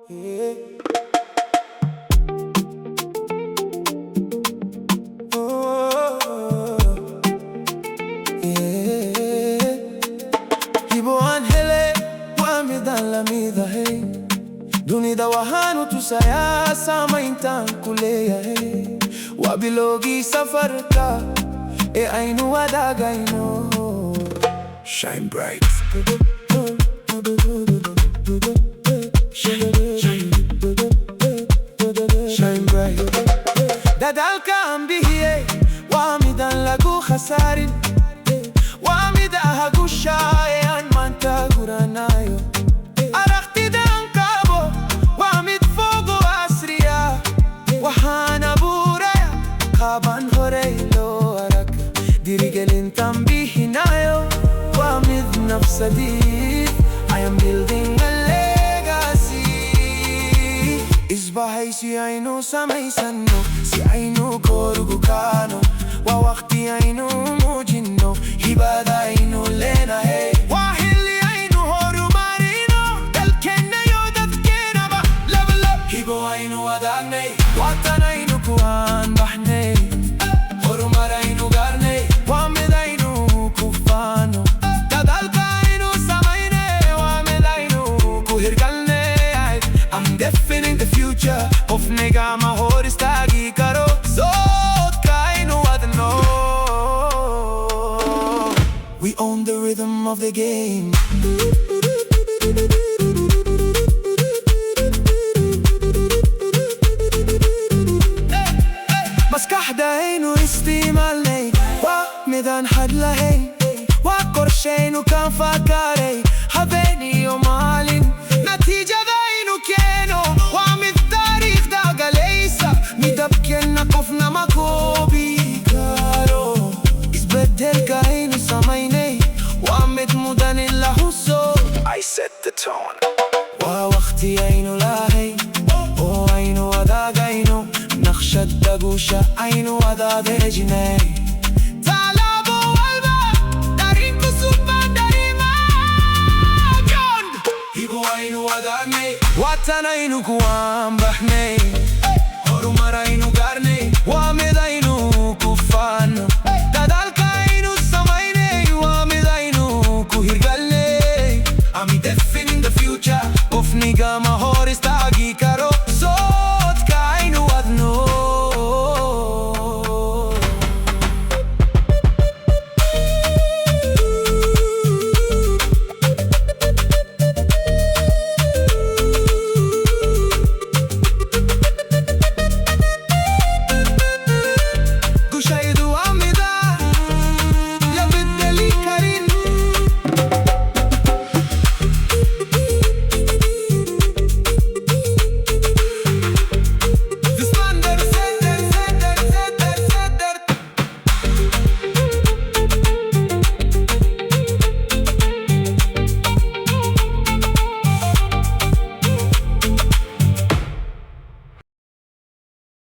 Yeah. Oh, yeah. Ibo anhele wamidan lamida hey. Dunida wahanu tusaya sama intan kuleya hey. Wabilogi safarka e ainu wadagaino. Shine bright. Shine bright. Dadalka ambihiye wamidan lagu khasarin wamida hagu shayan manta guranayo arakti dan kabo wamid fogo asriya wahana buraya kaban horeylo arak dirigelin tambihinayo wamid nafsadid I am building a legacy. Isbahay si ainu samay sano si ainu korugukano wa wakti ainu mujino hibada ainu lena hey wahili ainu horu marino del kenne yodat kena ba level up hibo ainu wadane watan ainu kuan bahne horu marainu garne wamid ainu kufano dadalka ainu samayne wamid ainu kuhirgalne I'm defining the future of nega mahor istagi karo zot kainu adno. We own the rhythm of the game. مسكح داينو استيمالي وميدان حد لهي وقرشينو كان فاكاري حبيني ومالين نتيجة داينو كينو وعمد تاريخ داقا ليسا ميدبكينا قفنا مكوبي كارو اسبدل كاينو سميني وعمد مدن الله سو I set the tone ووقتي اينو لاهي او اينو وداقا اينو نخشى الدقوشة اينو وداقا جناي طالبو والبا دارين كسوبان داريما جون هيبو اينو وداقني واتن اينو كوان بحني هورو مراينو غارني وامد اينو كفان دادالك اينو سمايني وامد اينو كوهيرغالني I'm defining the future of nigga maho